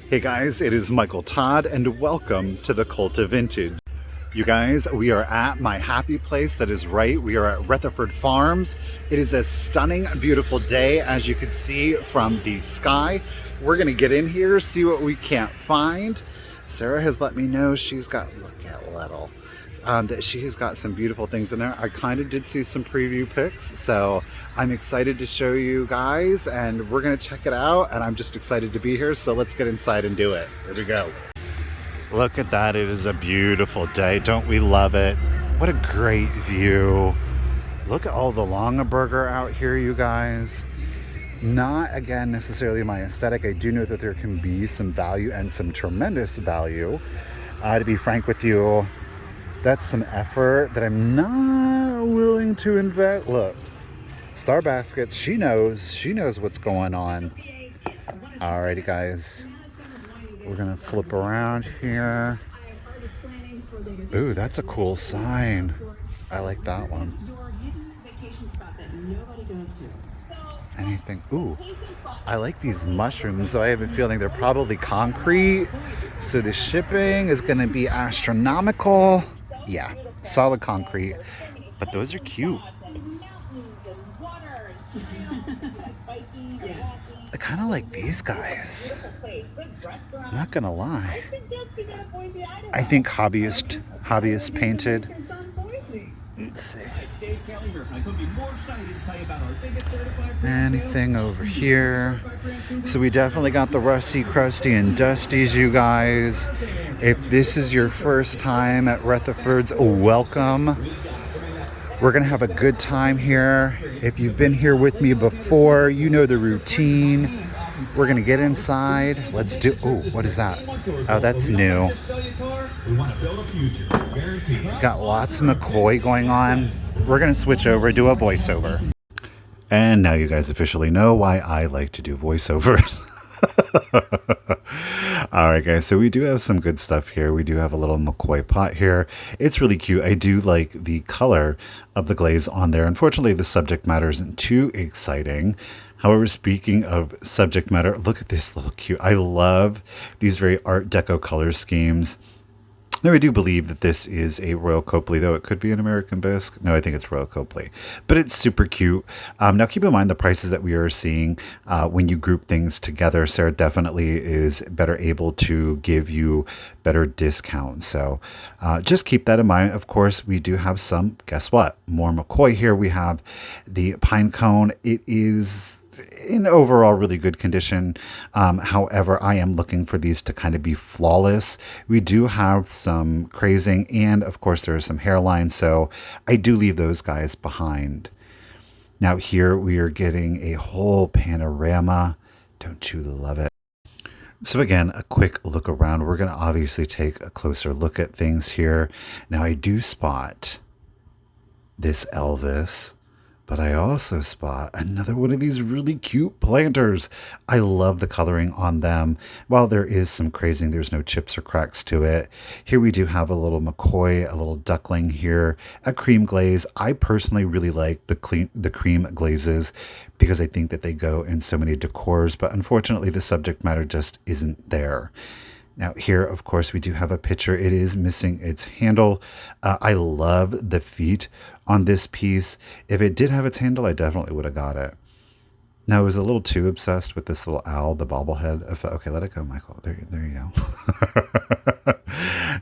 Hey guys, it is Michael Todd and welcome to The.Cult.Of.Vintage. You guys, we are at my happy place that is right. We are at Retherford Farms. It is a stunning, beautiful day as you can see from the sky. We're gonna get in here, see what we can't find. Sarah has let me know she's got, look at little, that she has got some beautiful things in there. I kind of did see some preview pics, so I'm excited to show you guys and we're gonna check it out, and I'm just excited to be here, so let's get inside and do it. Here we go. Look at that, it is a beautiful day. Don't we love it? What a great view. Look at all the Longaberger out here, you guys. Not, again, necessarily my aesthetic. I do know that there can be some value and some tremendous value. To be frank with you, that's some effort that I'm not willing to invest. Look, Star Baskets, she knows what's going on. Alrighty guys, we're gonna flip around here. Ooh, that's a cool sign. I like that one. Anything, ooh, I like these mushrooms, so I have a feeling they're probably concrete, so the shipping is gonna be astronomical. Yeah, solid concrete, but those are cute. I kind of like these guys, not gonna lie. I think hobbyist painted. Let's see. Anything over here? So we definitely got the rusty, crusty, and dusties, you guys. If this is your first time at Retherford's, welcome. We're gonna have a good time here. If you've been here with me before, you know the routine. We're gonna get inside. Let's do, oh, what is that? Oh, that's new. Got lots of McCoy going on. We're gonna switch over, do a voiceover. And now you guys officially know why I like to do voiceovers. All right, guys, so we do have some good stuff here. We do have a little McCoy pot here. It's really cute. I do like the color of the glaze on there. Unfortunately, the subject matter isn't too exciting. However, speaking of subject matter, look at this little cute. I love these very Art Deco color schemes. Now, I do believe that this is a Royal Copley, though it could be an American bisque. No, I think it's Royal Copley, but it's super cute. Now, keep in mind the prices that we are seeing when you group things together. Sarah definitely is better able to give you better discounts. So just keep that in mind. Of course, we do have some, guess what? More McCoy here. We have the Pinecone. It is in overall really good condition. However, I am looking for these to kind of be flawless. We do have some crazing, and of course there are some hairlines, so I do leave those guys behind. Now here we are getting a whole panorama. Don't you love it? So again, a quick look around. We're going to obviously take a closer look at things here. Now I do spot this Elvis, but I also spot another one of these really cute planters. I love the coloring on them. While there is some crazing, there's no chips or cracks to it. Here we do have a little McCoy, a little duckling here, a cream glaze. I personally really like the cream glazes because I think that they go in so many decors, but unfortunately the subject matter just isn't there. Now here, of course, we do have a picture. It is missing its handle. I love the feet on this piece. If it did have its handle, I definitely would have got it. Now, I was a little too obsessed with this little owl, the bobblehead. Okay, let it go, Michael. There you go.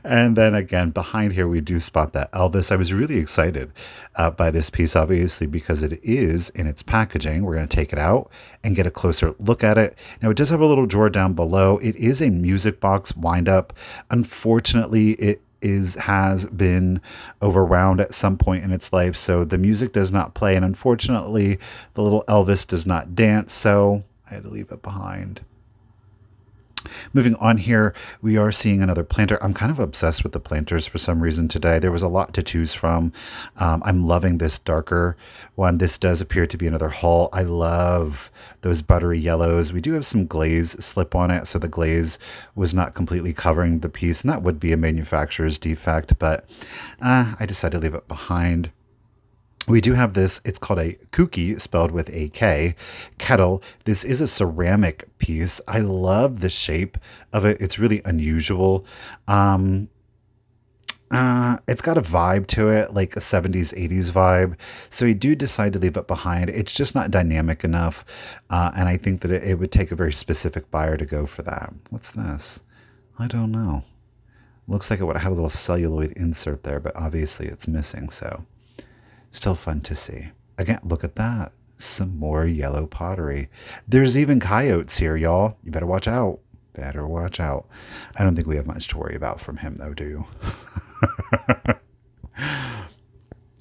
And then again, behind here, we do spot that Elvis. I was really excited by this piece, obviously, because it is in its packaging. We're going to take it out and get a closer look at it. Now, it does have a little drawer down below. It is a music box wind-up. Unfortunately, it has been overwound at some point in its life, so the music does not play, and unfortunately the little Elvis does not dance, so I had to leave it behind. Moving on here, we are seeing another planter. I'm kind of obsessed with the planters for some reason today. There was a lot to choose from. I'm loving this darker one. This does appear to be another hull. I love those buttery yellows. We do have some glaze slip on it, so the glaze was not completely covering the piece, and that would be a manufacturer's defect, but I decided to leave it behind. We do have this, it's called a kuki, spelled with a K, kettle. This is a ceramic piece. I love the shape of it. It's really unusual. Um, it's got a vibe to it, like a 70s, 80s vibe. So we do decide to leave it behind. It's just not dynamic enough. And I think that it would take a very specific buyer to go for that. What's this? I don't know. Looks like it would have had a little celluloid insert there, but obviously it's missing. So still fun to see. Again, look at that. Some more yellow pottery. There's even coyotes here, y'all. You better watch out. Better watch out. I don't think we have much to worry about from him, though, do you?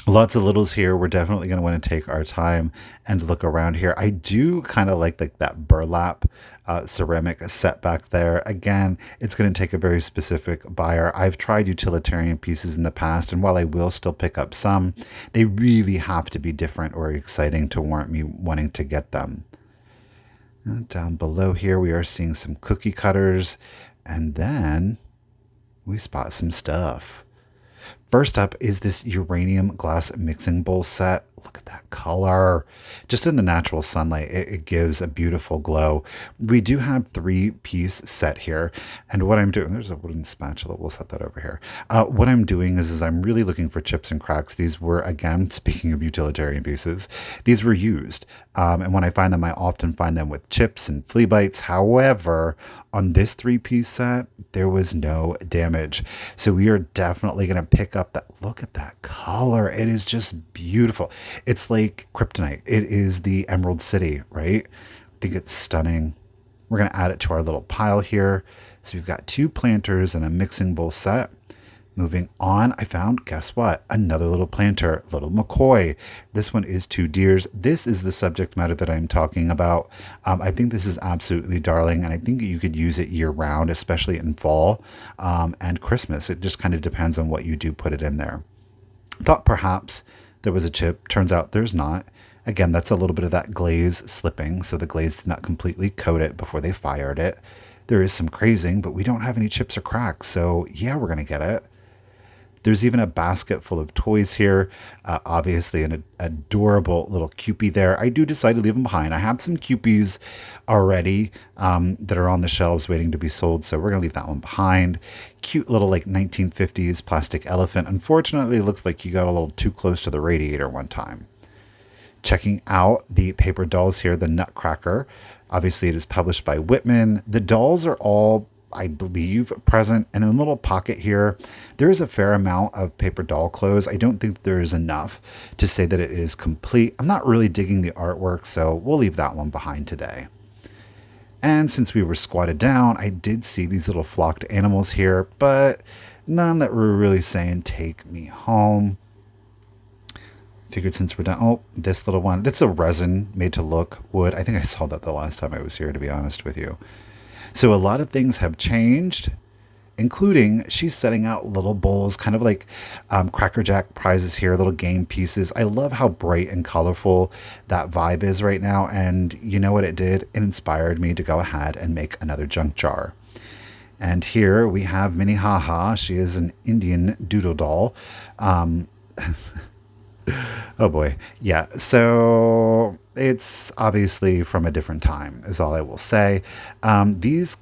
Lots of littles here. We're definitely going to want to take our time and look around here. I do kind of like that burlap ceramic set back there. Again, it's going to take a very specific buyer. I've tried utilitarian pieces in the past, and while I will still pick up some, they really have to be different or exciting to warrant me wanting to get them. And down below here, we are seeing some cookie cutters, and then we spot some stuff. First up is this uranium glass mixing bowl set. Look at that color. Just in the natural sunlight, it gives a beautiful glow. We do have 3-piece set here. And what I'm doing, there's a wooden spatula. We'll set that over here. What I'm doing is I'm really looking for chips and cracks. These were, again, speaking of utilitarian pieces, these were used. And when I find them, I often find them with chips and flea bites. However, on this 3-piece set, there was no damage. So we are definitely going to pick up that. Look at that color. It is just beautiful. It's like kryptonite. It is the Emerald City, right? I think it's stunning. We're going to add it to our little pile here. So we've got 2 planters and a mixing bowl set. Moving on, I found, guess what? Another little planter, little McCoy. This one is 2 deers. This is the subject matter that I'm talking about. I think this is absolutely darling, and I think you could use it year round, especially in fall and Christmas. It just kind of depends on what you do put it in there. Thought perhaps there was a chip. Turns out there's not. Again, that's a little bit of that glaze slipping, so the glaze did not completely coat it before they fired it. There is some crazing, but we don't have any chips or cracks, so yeah, we're going to get it. There's even a basket full of toys here. Obviously, an adorable little Cupie there. I do decide to leave them behind. I have some Cupies already that are on the shelves waiting to be sold, so we're going to leave that one behind. Cute little like 1950s plastic elephant. Unfortunately, it looks like you got a little too close to the radiator one time. Checking out the paper dolls here, the Nutcracker. Obviously, it is published by Whitman. The dolls are all, I believe, present. And in a little pocket here, there is a fair amount of paper doll clothes. I don't think there is enough to say that it is complete. I'm not really digging the artwork, so we'll leave that one behind today. And since we were squatted down, I did see these little flocked animals here, but none that were really saying, take me home. Figured since we're done, oh, this little one, that's a resin made to look wood. I think I saw that the last time I was here, to be honest with you. So a lot of things have changed, including she's setting out little bowls, kind of like Cracker Jack prizes here, little game pieces. I love how bright and colorful that vibe is right now. And you know what it did? It inspired me to go ahead and make another junk jar. And here we have Minnehaha. She is an Indian doodle doll. Oh boy. Yeah. So it's obviously from a different time is all I will say. These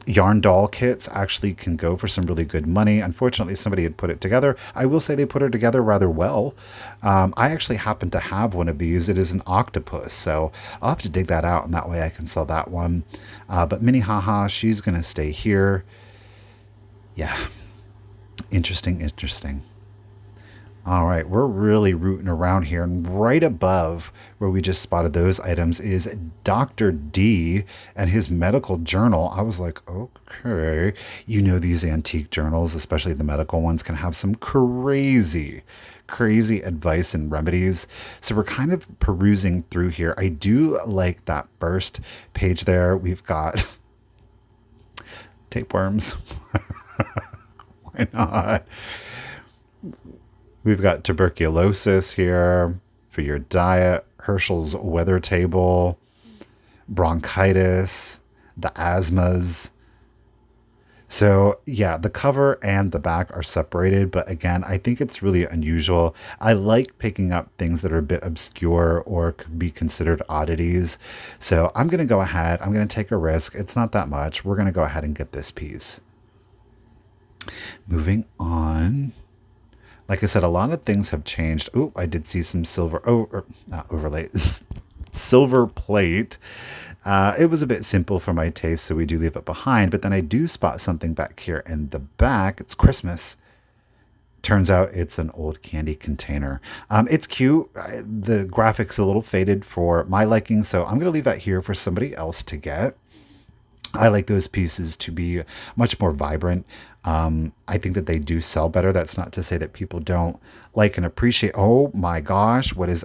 yarn doll kits actually can go for some really good money. Unfortunately, somebody had put it together. I will say they put it together rather well. I actually happen to have one of these. It is an octopus. So I'll have to dig that out and that way I can sell that one. But Minnehaha, she's going to stay here. Yeah. Interesting. All right, we're really rooting around here. And right above where we just spotted those items is Dr. D and his medical journal. I was like, okay, you know, these antique journals, especially the medical ones, can have some crazy advice and remedies. So we're kind of perusing through here. I do like that first page there. We've got tapeworms. Why not? We've got tuberculosis here for your diet, Herschel's weather table, bronchitis, the asthmas. So yeah, the cover and the back are separated, but again, I think it's really unusual. I like picking up things that are a bit obscure or could be considered oddities. So I'm going to go ahead, I'm going to take a risk. It's not that much. We're going to go ahead and get this piece. Moving on. Like I said, a lot of things have changed. Oh, I did see some silver, not overlays, silver plate. It was a bit simple for my taste, so we do leave it behind. But then I do spot something back here in the back. It's Christmas. Turns out it's an old candy container. It's cute. The graphics a little faded for my liking, so I'm going to leave that here for somebody else to get. I like those pieces to be much more vibrant. I think that they do sell better. That's not to say that people don't like and appreciate. Oh my gosh, what is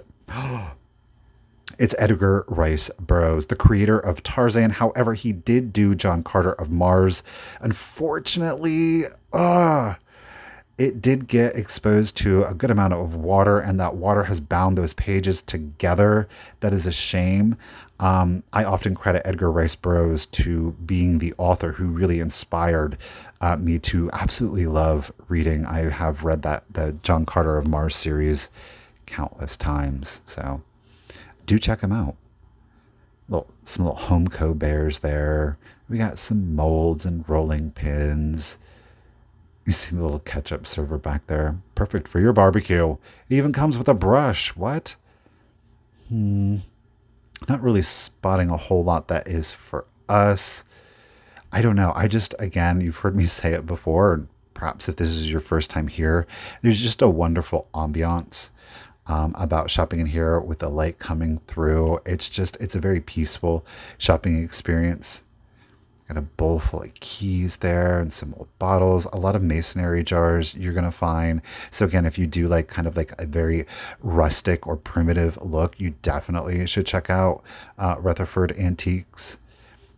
it's Edgar Rice Burroughs, the creator of Tarzan. However, he did do John Carter of Mars. Unfortunately, it did get exposed to a good amount of water, and that water has bound those pages together. That is a shame. I often credit Edgar Rice Burroughs to being the author who really inspired me to absolutely love reading. I have read the John Carter of Mars series countless times, so do check him out. Some little Homeco bears there. We got some molds and rolling pins. You see the little ketchup server back there. Perfect for your barbecue. It even comes with a brush. What? Not really spotting a whole lot that is for us. I don't know. Again, you've heard me say it before, and perhaps if this is your first time here, there's just a wonderful ambiance about shopping in here with the light coming through. It's a very peaceful shopping experience. Got a bowl full of keys there and some old bottles, a lot of masonry jars you're going to find. So again, if you do like kind of like a very rustic or primitive look, you definitely should check out Retherford Antiques.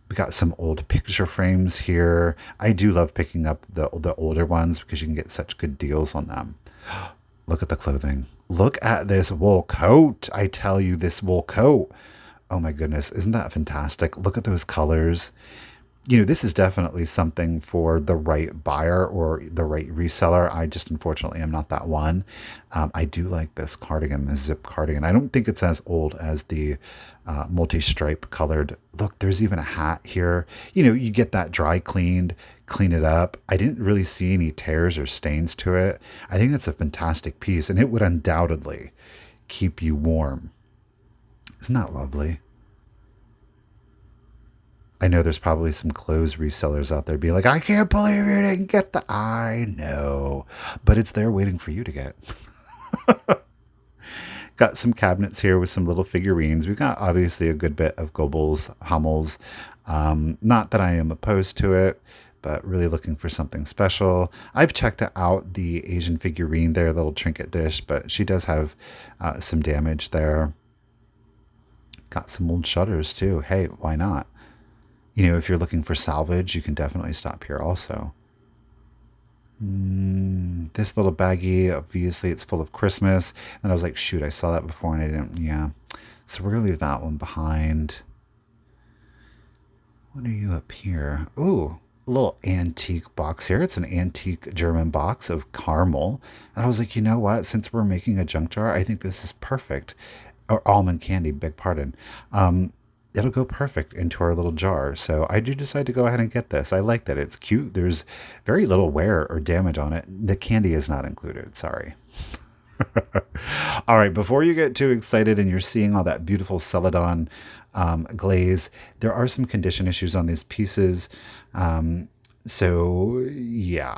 We got some old picture frames here. I do love picking up the older ones because you can get such good deals on them. Look at the clothing. Look at this wool coat. I tell you, this wool coat. Oh my goodness. Isn't that fantastic? Look at those colors. This is definitely something for the right buyer or the right reseller. I just unfortunately am not that one. I do like this cardigan, the zip cardigan. I don't think it's as old as the multi-stripe colored. Look, there's even a hat here. You get that dry cleaned, clean it up. I didn't really see any tears or stains to it. I think that's a fantastic piece, and it would undoubtedly keep you warm. Isn't that lovely? I know there's probably some clothes resellers out there being like, I can't believe you didn't get the. I know, but it's there waiting for you to get. Got some cabinets here with some little figurines. We've got obviously a good bit of Goebbels, Hummels. Not that I am opposed to it, but really looking for something special. I've checked out the Asian figurine there, little trinket dish, but she does have some damage there. Got some old shutters too. Hey, why not? If you're looking for salvage, you can definitely stop here also. This little baggie, obviously it's full of Christmas. And I was like, shoot, I saw that before and I didn't, yeah. So we're going to leave that one behind. What are you up here? Ooh, a little antique box here. It's an antique German box of caramel. And I was like, you know what? Since we're making a junk jar, I think this is perfect. Or almond candy, beg pardon. It'll go perfect into our little jar. So I do decide to go ahead and get this. I like that. It's cute. There's very little wear or damage on it. The candy is not included. Sorry. All right. Before you get too excited and you're seeing all that beautiful Celadon glaze, there are some condition issues on these pieces. So yeah.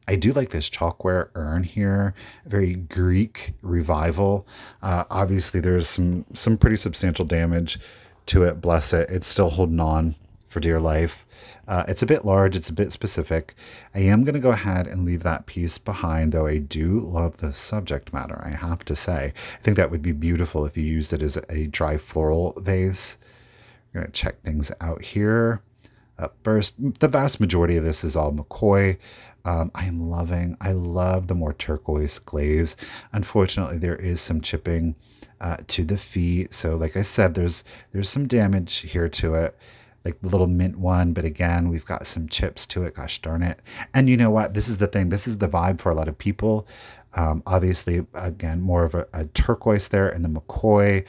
I do like this chalkware urn here, very Greek revival. Obviously, there's some pretty substantial damage to it. Bless it. It's still holding on for dear life. It's a bit large. It's a bit specific. I am going to go ahead and leave that piece behind, though I do love the subject matter, I have to say. I think that would be beautiful if you used it as a dry floral vase. We're going to check things out here. First, the vast majority of this is all McCoy. I love the more turquoise glaze. Unfortunately, there is some chipping to the feet. So like I said, there's some damage here to it. like the little mint one. But again, we've got some chips to it. Gosh darn it. And you know what? This is the thing. This is the vibe for a lot of people. Obviously, again, more of a turquoise there, and the McCoy.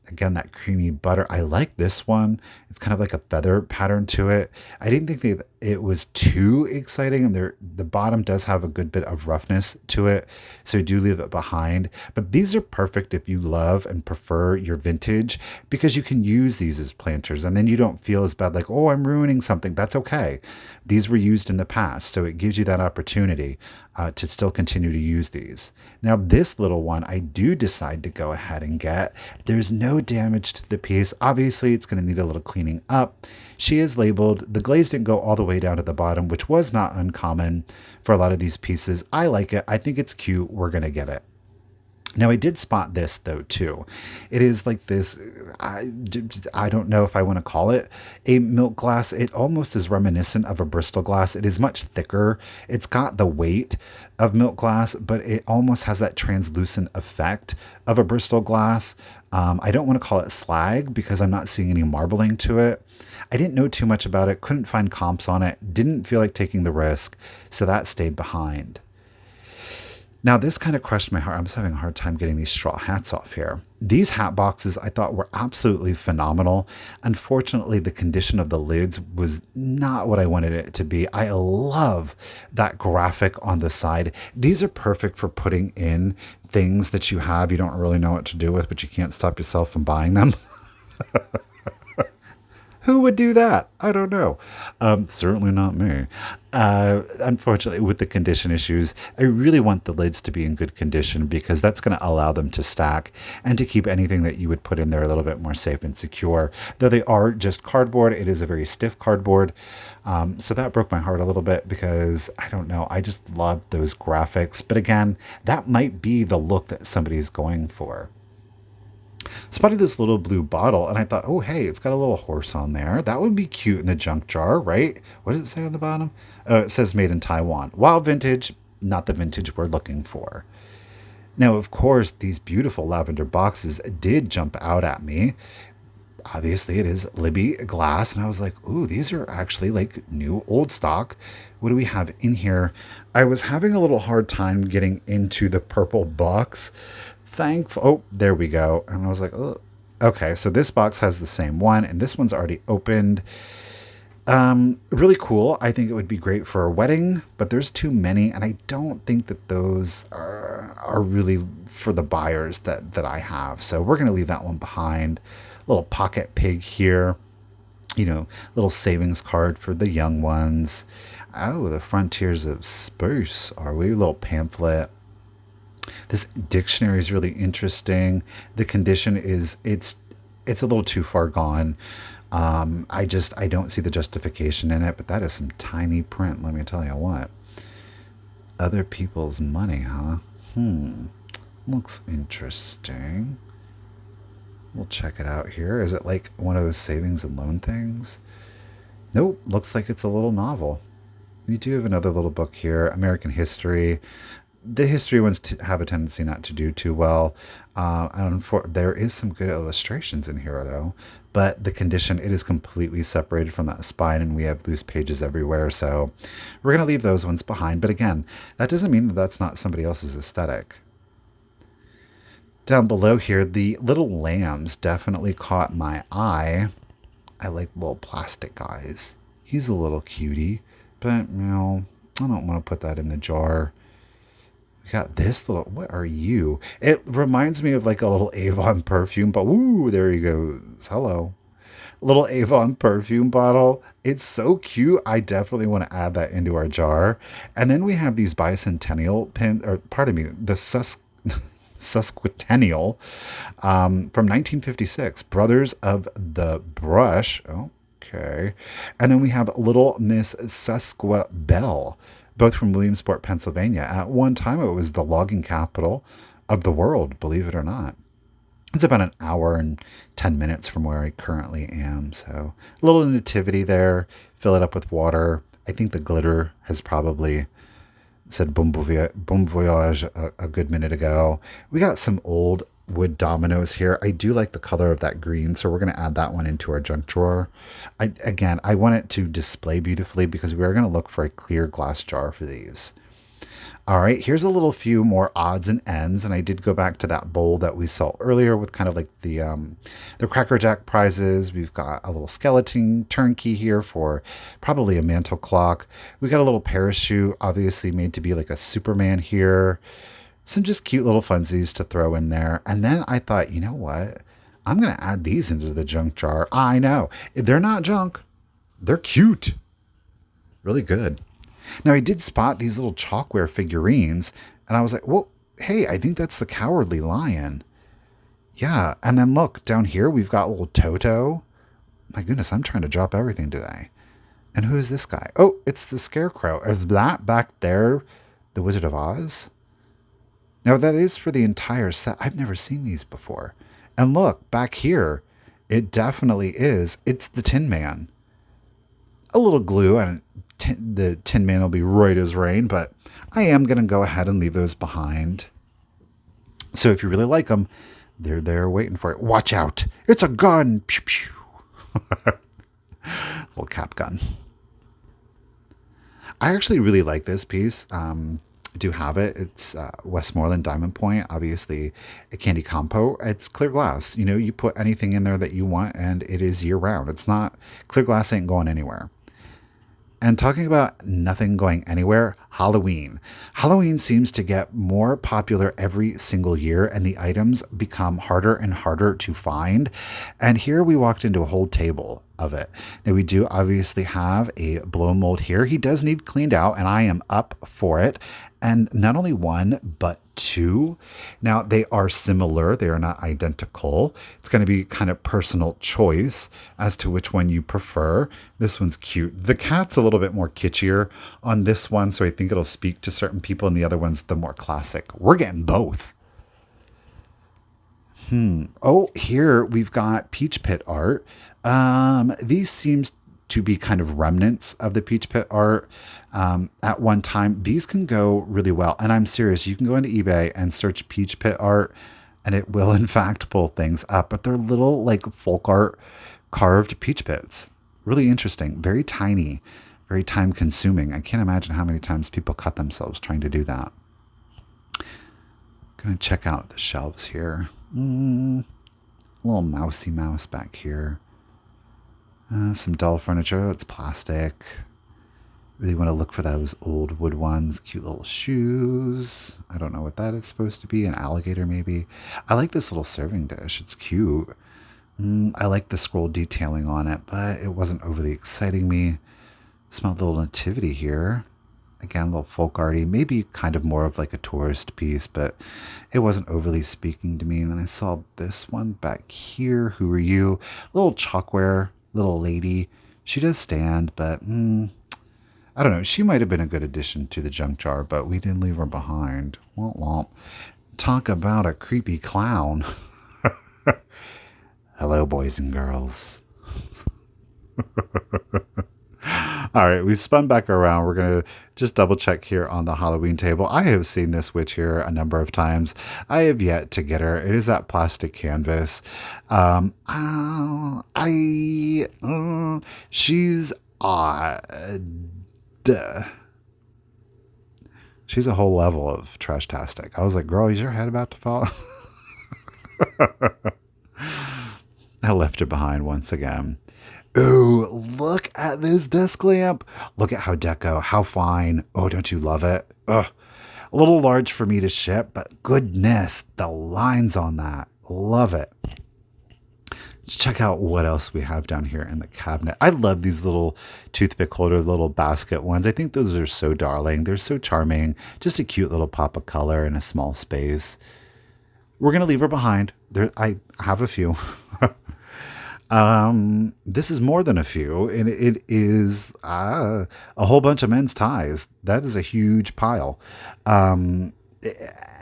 Again, that creamy butter. I like this one. It's kind of like a feather pattern to it. I didn't think that it was too exciting, and the bottom does have a good bit of roughness to it, so do leave it behind. But these are perfect if you love and prefer your vintage, because you can use these as planters, and then you don't feel as bad like, oh, I'm ruining something. That's okay. These were used in the past, so it gives you that opportunity to still continue to use these. Now, this little one, I do decide to go ahead and get. There's no damage to the piece. Obviously, it's going to need a little cleaning up. She is labeled. The glaze didn't go all the way down to the bottom, which was not uncommon for a lot of these pieces. I like it. I think it's cute. We're going to get it. Now, I did spot this, though, too. It is like this, I don't know if I want to call it a milk glass. It almost is reminiscent of a Bristol glass. It is much thicker. It's got the weight of milk glass, but it almost has that translucent effect of a Bristol glass. I don't want to call it slag because I'm not seeing any marbling to it. I didn't know too much about it, couldn't find comps on it, didn't feel like taking the risk, so that stayed behind. Now, this kind of crushed my heart. I'm just having a hard time getting these straw hats off here. These hat boxes I thought were absolutely phenomenal. Unfortunately, the condition of the lids was not what I wanted it to be. I love that graphic on the side. These are perfect for putting in things that you have you don't really know what to do with, but you can't stop yourself from buying them. Who would do that? I don't know. Certainly not me. Unfortunately, with the condition issues, I really want the lids to be in good condition because that's going to allow them to stack and to keep anything that you would put in there a little bit more safe and secure. Though they are just cardboard, it is a very stiff cardboard. So that broke my heart a little bit because, I don't know, I just love those graphics. But again, that might be the look that somebody's going for. Spotted this little blue bottle and I thought, oh, hey, it's got a little horse on there. That would be cute in the junk jar, right? What does it say on the bottom? It says made in Taiwan. While vintage, not the vintage we're looking for. Now, of course, these beautiful lavender boxes did jump out at me. Obviously, it is Libby glass. And I was like, ooh, these are actually like new old stock. What do we have in here? I was having a little hard time getting into the purple box. Thankful. Oh, there we go. And I was like, oh, okay. So this box has the same one, and this one's already opened. Really cool. I think it would be great for a wedding, but there's too many, and I don't think that those are really for the buyers that I have. So we're gonna leave that one behind. Little pocket pig here. You know, little savings card for the young ones. Oh, the frontiers of space. Are we? A little pamphlet. This dictionary is really interesting. The condition is it's a little too far gone. I don't see the justification in it, but that is some tiny print. Let me tell you what. Other people's money, huh? Looks interesting. We'll check it out here. Is it like one of those savings and loan things? Nope. Looks like it's a little novel. You do have another little book here, American History. The history ones have a tendency not to do too well. There is some good illustrations in here, though. But the condition, it is completely separated from that spine, and we have loose pages everywhere. So we're going to leave those ones behind. But again, that doesn't mean that that's not somebody else's aesthetic. Down below here, the little lambs definitely caught my eye. I like little plastic guys. He's a little cutie, but, you know, I don't want to put that in the jar. We got this little, what are you? It reminds me of like a little Avon perfume, but woo, there he goes. Hello. Little Avon perfume bottle. It's so cute. I definitely want to add that into our jar. And then we have these bicentennial pins, or pardon me, the sesquicentennial from 1956. Brothers of the Brush. Okay. And then we have Little Miss Sesquibel, both from Williamsport, Pennsylvania. At one time, it was the logging capital of the world, believe it or not. It's about an hour and 10 minutes from where I currently am. So a little nativity there. Fill it up with water. I think the glitter has probably said bon voyage a good minute ago. We got some old Wood Dominoes here. I do like the color of that green, so we're going to add that one into our junk drawer. Again, I want it to display beautifully because we are going to look for a clear glass jar for these. All right, here's a little few more odds and ends, and I did go back to that bowl that we saw earlier with kind of like the Cracker Jack prizes. We've got a little skeleton turnkey here for probably a mantle clock. We got a little parachute, obviously made to be like a Superman here. Some just cute little funsies to throw in there. And then I thought, you know what? I'm going to add these into the junk jar. I know. They're not junk. They're cute. Really good. Now, I did spot these little chalkware figurines, and I was like, well, hey, I think that's the Cowardly Lion. Yeah, and then look, down here we've got little Toto. My goodness, I'm trying to drop everything today. And who is this guy? Oh, it's the Scarecrow. Is that back there the Wizard of Oz? Now, that is for the entire set. I've never seen these before. And look, back here, it definitely is. It's the Tin Man. A little glue, and the Tin Man will be right as rain, but I am going to go ahead and leave those behind. So if you really like them, they're there waiting for it. Watch out. It's a gun. Pew, pew. Little cap gun. I actually really like this piece. I do have it. It's Westmoreland Diamond Point, obviously a candy compo. It's clear glass. You know, you put anything in there that you want and it is year round. It's not, clear glass ain't going anywhere. And talking about nothing going anywhere, Halloween. Halloween seems to get more popular every single year, and the items become harder and harder to find. And here we walked into a whole table of it. Now, we do obviously have a blow mold here. He does need cleaned out, and I am up for it. And not only one, but two. Now, they are similar. They are not identical. It's going to be kind of personal choice as to which one you prefer. This one's cute. The cat's a little bit more kitschier on this one, so I think it'll speak to certain people, and the other one's the more classic. We're getting both. Oh, here we've got Peach Pit art. These seems to be kind of remnants of the Peach Pit art at one time. These can go really well. And I'm serious, you can go into eBay and search Peach Pit art and it will in fact pull things up. But they're little like folk art carved peach pits. Really interesting. Very tiny, very time consuming. I can't imagine how many times people cut themselves trying to do that. Gonna check out the shelves here. Little mousy mouse back here. Some doll furniture. It's plastic. Really want to look for those old wood ones. Cute little shoes. I don't know what that is supposed to be. An alligator, maybe. I like this little serving dish. It's cute. I like the scroll detailing on it, but it wasn't overly exciting me. Smell the little nativity here. Again, a little folk arty. Maybe kind of more of like a tourist piece, but it wasn't overly speaking to me. And then I saw this one back here. Who are you? Little chalkware. Little lady. She does stand, but I don't know. She might have been a good addition to the junk jar, but we did leave her behind. Womp womp. Talk about a creepy clown. Hello, boys and girls. All right, we spun back around. We're going to just double check here on the Halloween table. I have seen this witch here a number of times. I have yet to get her. It is that plastic canvas. She's odd. She's a whole level of trash-tastic. I was like, girl, is your head about to fall? I left her behind once again. Ooh, look at this desk lamp. Look at how deco, how fine. Oh, don't you love it? Ugh. A little large for me to ship, but goodness, the lines on that. Love it. Let's check out what else we have down here in the cabinet. I love these little toothpick holder, little basket ones. I think those are so darling. They're so charming. Just a cute little pop of color in a small space. We're going to leave her behind. I have a few. This is more than a few, and it is a whole bunch of men's ties. That is a huge pile. And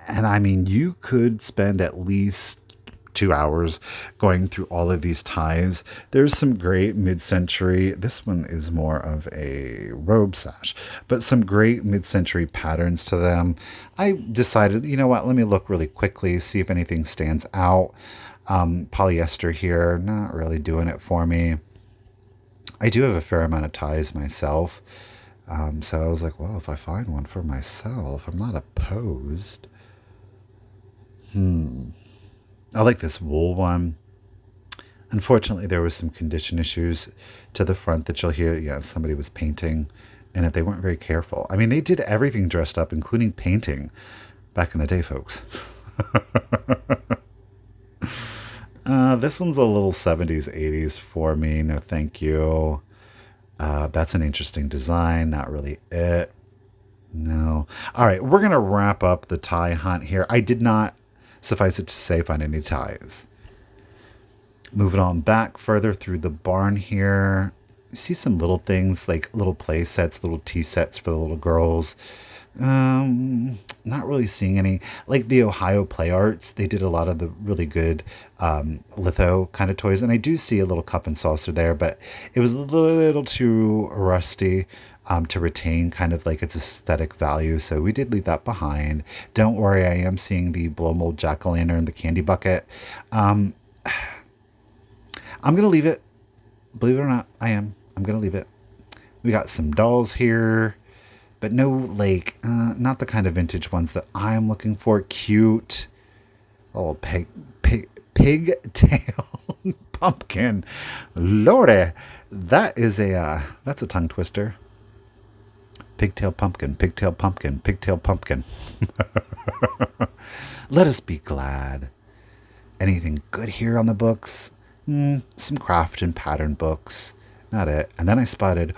I mean, you could spend at least 2 hours going through all of these ties. There's some great mid-century, this one is more of a robe sash, but some great mid-century patterns to them. I decided, you know what, let me look really quickly, see if anything stands out. Polyester here, not really doing it for me. I do have a fair amount of ties myself. So I was like, well, if I find one for myself, I'm not opposed. I like this wool one. Unfortunately, there was some condition issues to the front that you'll hear. Yeah, somebody was painting in it. They weren't very careful. I mean, they did everything dressed up, including painting back in the day, folks. This one's a little 70s, 80s for me. No, thank you. That's an interesting design. Not really it. No. All right, we're going to wrap up the tie hunt here. I did not, suffice it to say, find any ties. Moving on back further through the barn here. You see some little things like little play sets, little tea sets for the little girls. Not really seeing any. Like the Ohio Play Arts, they did a lot of the really good litho kind of toys. And I do see a little cup and saucer there, but it was a little too rusty to retain kind of like its aesthetic value. So we did leave that behind. Don't worry, I am seeing the blow mold jack-o'-lantern, the candy bucket. I'm going to leave it. Believe it or not, I am. I'm going to leave it. We got some dolls here, but no, like, not the kind of vintage ones that I'm looking for. Cute. Little pigtail pumpkin. Lordy, that's a tongue twister. Pigtail pumpkin, pigtail pumpkin, pigtail pumpkin. Let us be glad. Anything good here on the books? Some craft and pattern books. Not it. And then I spotted,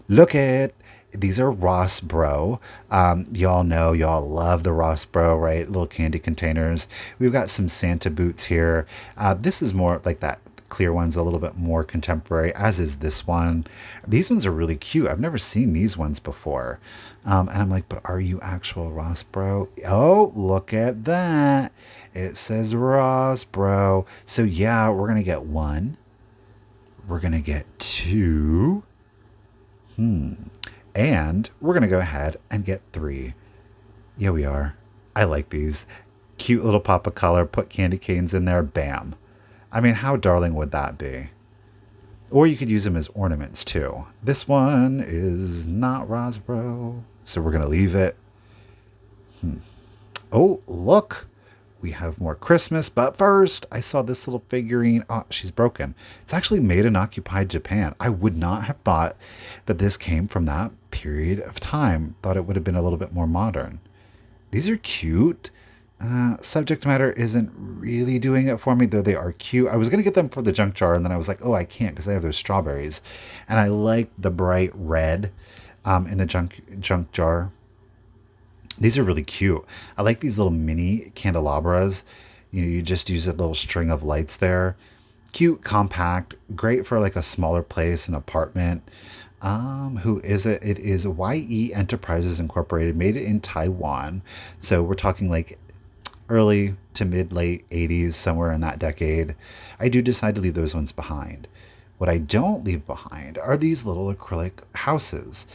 look at, these are Ross Bro. Y'all know, y'all love the Ross Bro, right? Little candy containers. We've got some Santa boots here. This is more like that clear one's a little bit more contemporary, as is this one. These ones are really cute. I've never seen these ones before. And I'm like, but are you actual Ross Bro? Oh, look at that. It says Ross Bro. So yeah, we're going to get one. We're going to get two. And we're going to go ahead and get three. Yeah, we are. I like these. Cute little pop of color. Put candy canes in there. Bam. I mean, how darling would that be? Or you could use them as ornaments too. This one is not Ross Bro, so we're going to leave it. Oh, look. We have more Christmas, but first I saw this little figurine. Oh, she's broken. It's actually made in occupied Japan. I would not have thought that this came from that period of time. Thought it would have been a little bit more modern. These are cute. Subject matter isn't really doing it for me, though they are cute. I was going to get them for the junk jar, and then I was like, oh, I can't because I have those strawberries. And I like the bright red in the junk jar. These are really cute. I like these little mini candelabras. You know, you just use a little string of lights there. Cute, compact, great for like a smaller place, an apartment. Who is it? It is YE Enterprises Incorporated, made it in Taiwan. So we're talking like early to late 80s, somewhere in that decade. I do decide to leave those ones behind. What I don't leave behind are these little acrylic houses.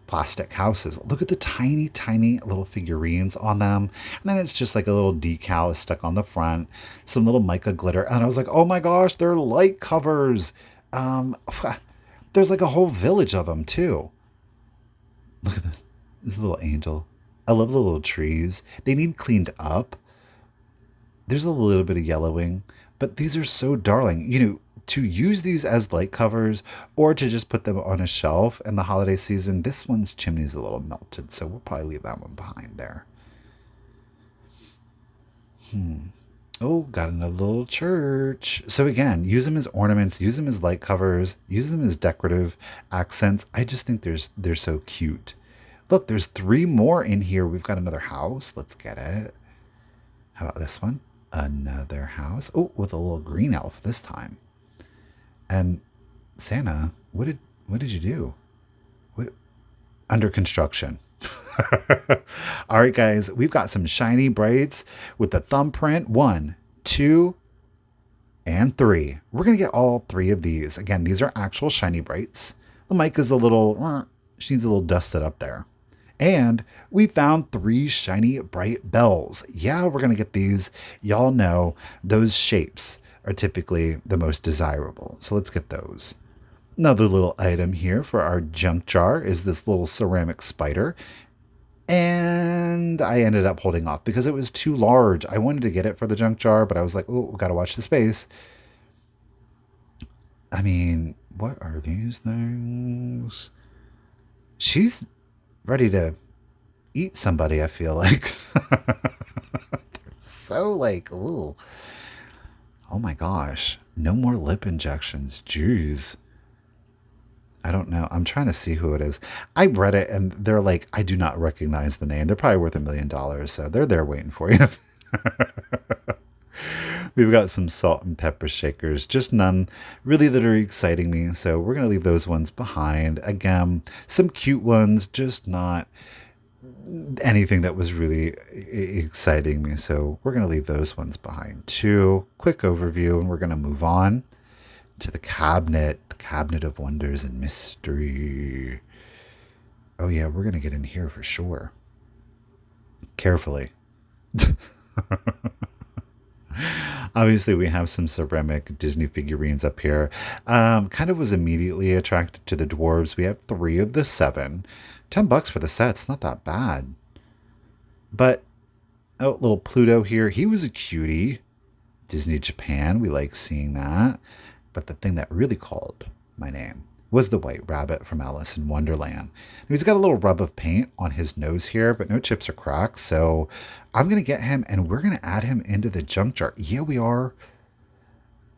Plastic houses. Look at the tiny, tiny little figurines on them. And then it's just like a little decal stuck on the front, some little mica glitter. And I was like, oh my gosh, they're light covers. There's like a whole village of them too. Look at this. This little angel. I love the little trees. They need cleaned up. There's a little bit of yellowing, but these are so darling. You know, to use these as light covers or to just put them on a shelf in the holiday season. This one's chimney's a little melted, so we'll probably leave that one behind there. Oh, got another little church. So again, use them as ornaments, use them as light covers, use them as decorative accents. I just think they're so cute. Look, there's 3 more in here. We've got another house. Let's get it. How about this one? Another house. Oh, with a little green elf this time. And Santa, what did you do? What? Under construction. All right, guys, we've got some shiny brights with the thumbprint. 1, 2, And 3. We're going to get all 3 of these. Again, these are actual shiny brights. The mic is a little, she needs a little dusted up there. And we found 3 shiny bright bells. Yeah, we're going to get these. Y'all know those shapes are typically the most desirable. So let's get those. Another little item here for our junk jar is this little ceramic spider. And I ended up holding off because it was too large. I wanted to get it for the junk jar, but I was like, oh, we got to watch the space. I mean, what are these things? She's ready to eat somebody, I feel like. So, like, ooh. Oh my gosh. No more lip injections. Jeez. I don't know. I'm trying to see who it is. I read it and they're like, I do not recognize the name. They're probably worth $1 million. So they're there waiting for you. We've got some salt and pepper shakers, just none really that are exciting me. So we're going to leave those ones behind. Again, some cute ones, just not anything that was really exciting me. So we're going to leave those ones behind too. Quick overview, and we're going to move on to the cabinet of wonders and mystery. Oh yeah, we're going to get in here for sure. Carefully. Obviously, we have some ceramic Disney figurines up here. Kind of was immediately attracted to the dwarves. We have 3 of the 7. $10 for the set's not that bad. But, oh, little Pluto here. He was a cutie. Disney Japan, we like seeing that. But the thing that really called my name was the white rabbit from Alice in Wonderland. He's got a little rub of paint on his nose here, but no chips or cracks. So I'm going to get him and we're going to add him into the junk jar. Yeah, we are.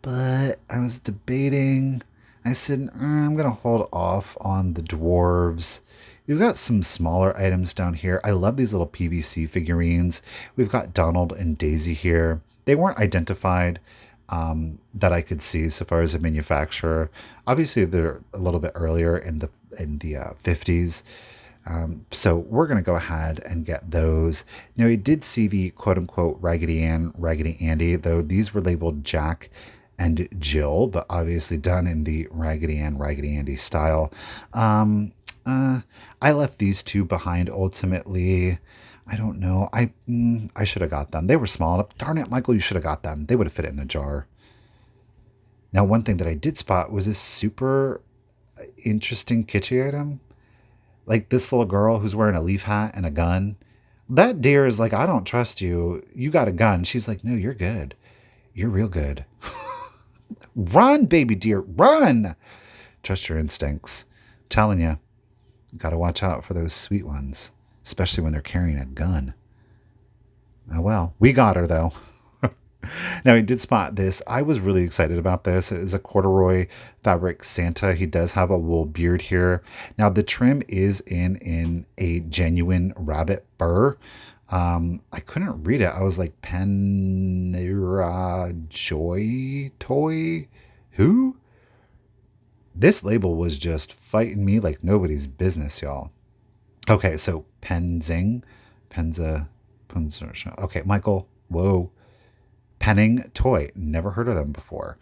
But I was debating. I said, I'm going to hold off on the dwarves. We've got some smaller items down here. I love these little PVC figurines. We've got Donald and Daisy here. They weren't identified that I could see so far as a manufacturer. Obviously, they're a little bit earlier in the 50s. So we're going to go ahead and get those. Now, we did see the quote-unquote Raggedy Ann, Raggedy Andy, though these were labeled Jack and Jill, but obviously done in the Raggedy Ann, Raggedy Andy style. I left these 2 behind ultimately. I don't know. I should have got them. They were small enough. Darn it, Michael, you should have got them. They would have fit in the jar. Now, one thing that I did spot was this super interesting kitschy item. Like this little girl who's wearing a leaf hat and a gun. That deer is like, I don't trust you. You got a gun. She's like, no, you're good. You're real good. Run, baby deer, run. Trust your instincts. I'm telling you, got to watch out for those sweet ones, especially when they're carrying a gun. Oh, well, we got her though. Now, he did spot this. I was really excited about this. It is a corduroy fabric Santa. He does have a wool beard here. Now, the trim is in a genuine rabbit fur. I couldn't read it. I was like, Penera Joy Toy? Who? This label was just fighting me like nobody's business, y'all. Okay, so Penzing. Penza. Okay, Michael. Whoa. Penning Toy. Never heard of them before.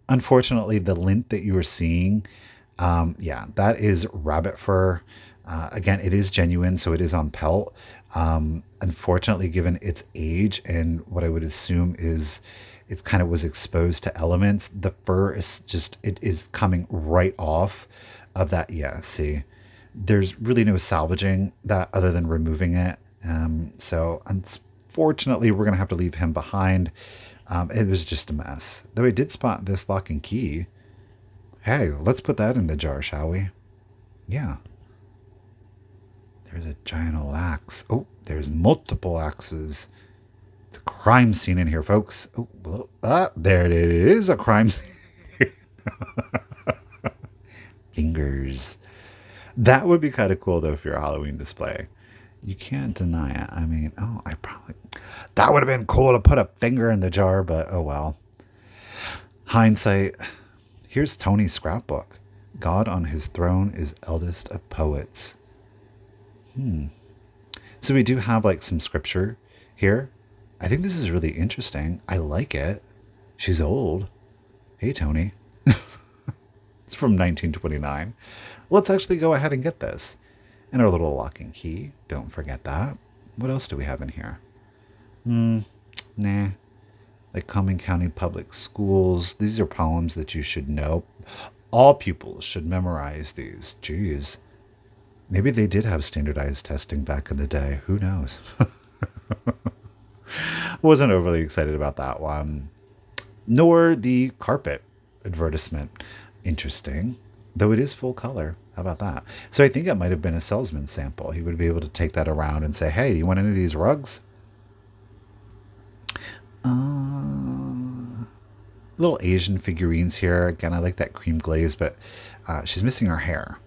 Unfortunately, the lint that you are seeing, yeah, that is rabbit fur. Again, it is genuine, so it is on pelt. Unfortunately, given its age and what I would assume is it kind of was exposed to elements, the fur is just, it is coming right off of that. Yeah, see, there's really no salvaging that other than removing it. So unfortunately, we're going to have to leave him behind. It was just a mess. Though I did spot this lock and key. Hey, let's put that in the jar, shall we? Yeah. There's a giant old axe. Oh, there's multiple axes. It's a crime scene in here, folks. Oh, there it is, a crime scene. Fingers. That would be kind of cool, though, for your Halloween display. You can't deny it. I mean, that would have been cool to put a finger in the jar, but oh well. Hindsight. Here's Tony's scrapbook. God on his throne is eldest of poets. So we do have like some scripture here. I think this is really interesting. I like it. She's old. Hey, Tony. It's from 1929. Let's actually go ahead and get this. And our little locking key. Don't forget that. What else do we have in here? Nah. Like Common County Public Schools. These are poems that you should know. All pupils should memorize these. Jeez. Maybe they did have standardized testing back in the day. Who knows? Wasn't overly excited about that one. Nor the carpet advertisement. Interesting. Though it is full color. How about that? So I think it might have been a salesman sample. He would be able to take that around and say, hey, do you want any of these rugs? Little Asian figurines here. Again, I like that cream glaze, but she's missing her hair.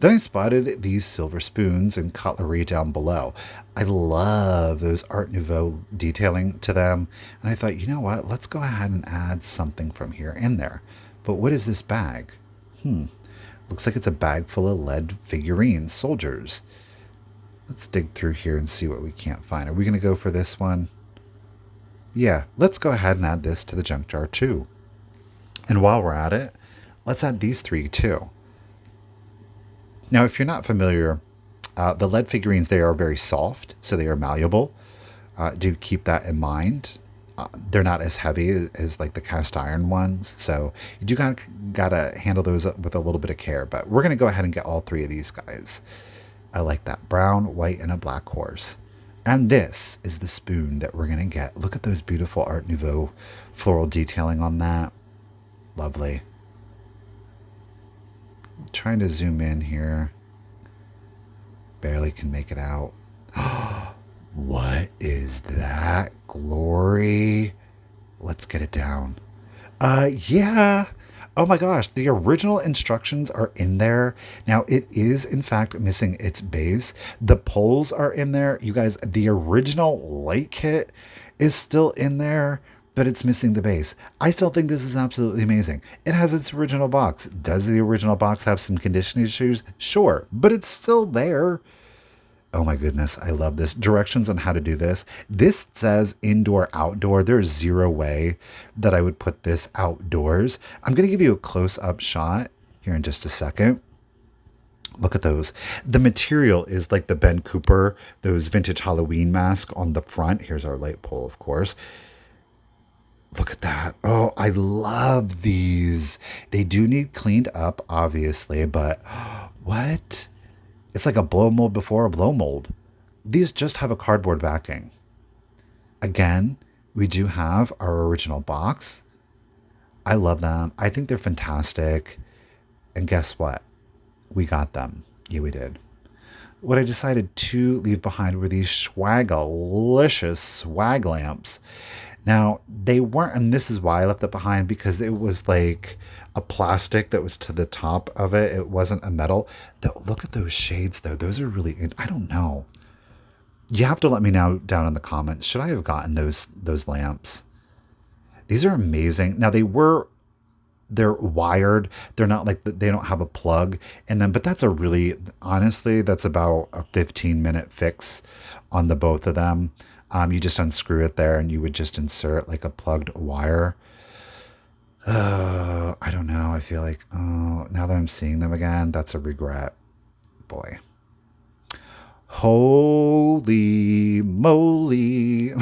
Then I spotted these silver spoons and cutlery down below. I love those Art Nouveau detailing to them. And I thought, you know what? Let's go ahead and add something from here in there. But what is this bag? Looks like it's a bag full of lead figurines, soldiers. Let's dig through here and see what we can't find. Are we going to go for this one? Yeah, let's go ahead and add this to the junk jar too. And while we're at it, let's add these three too. Now, if you're not familiar, the lead figurines, they are very soft, so they are malleable. Do keep that in mind. They're not as heavy as like the cast iron ones, so you do gotta handle those with a little bit of care. But we're gonna go ahead and get all three of these guys. I like that brown, white, and a black horse. And this is the spoon that we're gonna get. Look at those beautiful Art Nouveau floral detailing on that. Lovely. Trying to zoom in here. Barely can make it out. What is that glory? Let's get it down. Yeah. Oh my gosh, the original instructions are in there. Now, it is, in fact, missing its base. The poles are in there. You guys, the original light kit is still in there, but it's missing the base. I still think this is absolutely amazing. It has its original box. Does the original box have some condition issues? Sure, but it's still there. Oh my goodness, I love this. Directions on how to do this. This says indoor, outdoor. There's zero way that I would put this outdoors. I'm going to give you a close-up shot here in just a second. Look at those. The material is like the Ben Cooper, those vintage Halloween mask on the front. Here's our light pole, of course. Look at that. Oh, I love these. They do need cleaned up, obviously, but what? It's like a blow mold before a blow mold. These just have a cardboard backing. Again, we do have our original box. I love them. I think they're fantastic. And guess what? We got them. Yeah, we did. What I decided to leave behind were these swagalicious swag lamps. Now, they weren't, and this is why I left it behind, because it was like a plastic that was to the top of it. It wasn't a metal. Look at those shades, though. Those are really, I don't know. You have to let me know down in the comments. Should I have gotten those lamps? These are amazing. Now, they're wired. They're not like, they don't have a plug in them, but that's a really, honestly, that's about a 15-minute fix on the both of them. You just unscrew it there and you would just insert like a plugged wire. I don't know. I feel like, now that I'm seeing them again, that's a regret. Boy. Holy moly.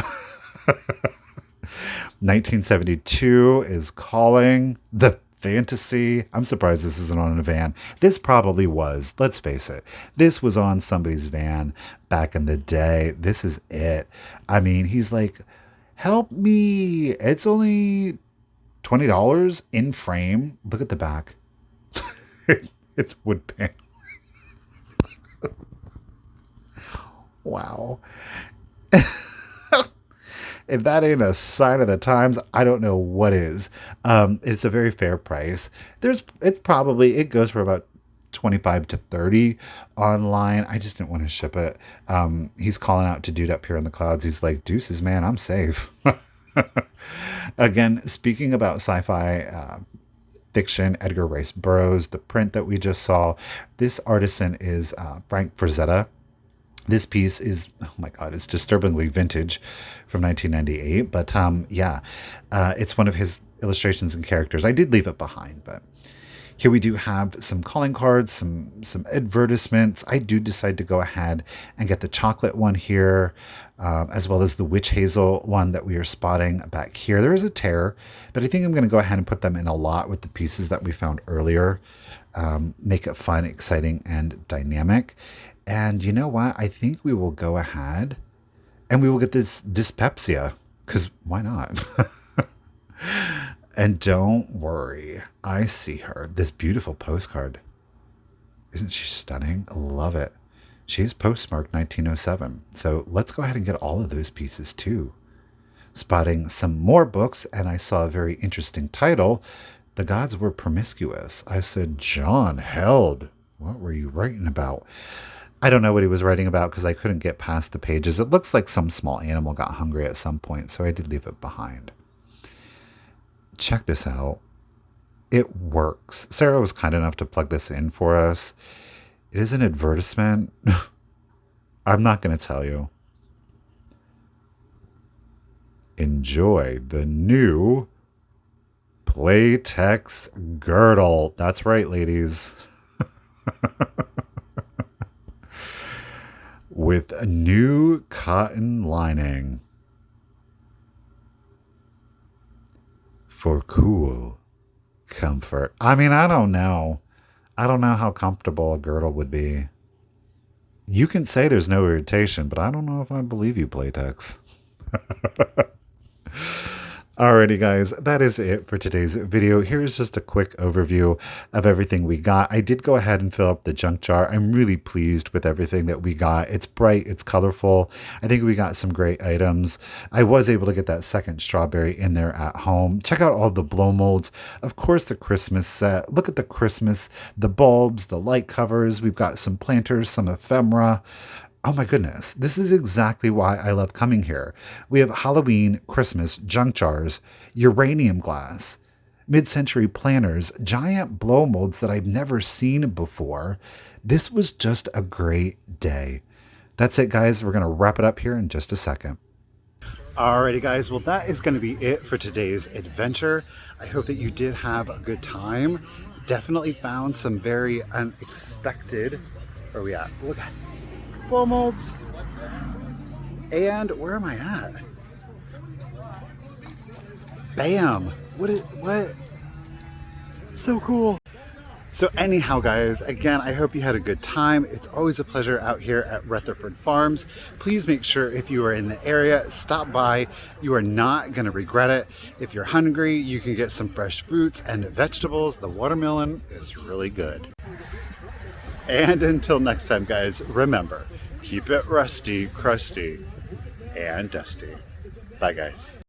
1972 is calling. The fantasy. I'm surprised this isn't on a van. This probably was. Let's face it. This was on somebody's van back in the day. This is it. I mean, he's like, help me. It's only $20 in frame. Look at the back. It's wood pan. Wow. If that ain't a sign of the times, I don't know what is. It's a very fair price. It goes for about 25 to 30 online. I just didn't want to ship it. He's calling out to dude up here in the clouds. He's like, deuces, man, I'm safe. Again, speaking about sci-fi fiction, Edgar Rice Burroughs, the print that we just saw, this artisan is Frank Frazetta. This piece is, oh my God, it's disturbingly vintage from 1998. But yeah, it's one of his illustrations and characters. I did leave it behind, but here we do have some calling cards, some advertisements. I do decide to go ahead and get the chocolate one here, as well as the witch hazel one that we are spotting back here. There is a tear, but I think I'm going to go ahead and put them in a lot with the pieces that we found earlier. Make it fun, exciting, and dynamic. And you know what? I think we will go ahead and we will get this dyspepsia, because why not? And don't worry, I see her. This beautiful postcard. Isn't she stunning? I love it. She is postmarked 1907. So let's go ahead and get all of those pieces too. Spotting some more books, and I saw a very interesting title. The Gods Were Promiscuous. I said, John Held, what were you writing about? I don't know what he was writing about because I couldn't get past the pages. It looks like some small animal got hungry at some point, so I did leave it behind. Check this out. It works. Sarah was kind enough to plug this in for us. It is an advertisement. I'm not going to tell you. Enjoy the new Playtex girdle. That's right, ladies. With a new cotton lining. For cool comfort. I mean, I don't know. I don't know how comfortable a girdle would be. You can say there's no irritation, but I don't know if I believe you, Playtex. Alrighty guys, that is it for today's video. Here's just a quick overview of everything we got. I did go ahead and fill up the junk jar. I'm really pleased with everything that we got. It's bright, it's colorful. I think we got some great items. I was able to get that second strawberry in there at home. Check out all the blow molds. Of course, the Christmas set. Look at the Christmas, the bulbs, the light covers. We've got some planters, some ephemera. Oh my goodness, this is exactly why I love coming here. We have Halloween, Christmas, junk jars, uranium glass, mid-century planters, giant blow molds that I've never seen before. This was just a great day. That's it, guys. We're going to wrap it up here in just a second. Alrighty, guys. Well, that is going to be it for today's adventure. I hope that you did have a good time. Definitely found some very unexpected... Where are we at? Look at blow molds. And where am I at? Bam! What? So cool. So anyhow, guys, again, I hope you had a good time. It's always a pleasure out here at Retherford Farms. Please make sure if you are in the area, stop by. You are not going to regret it. If you're hungry, you can get some fresh fruits and vegetables. The watermelon is really good. And until next time, guys, remember, keep it rusty, crusty, and dusty. Bye, guys.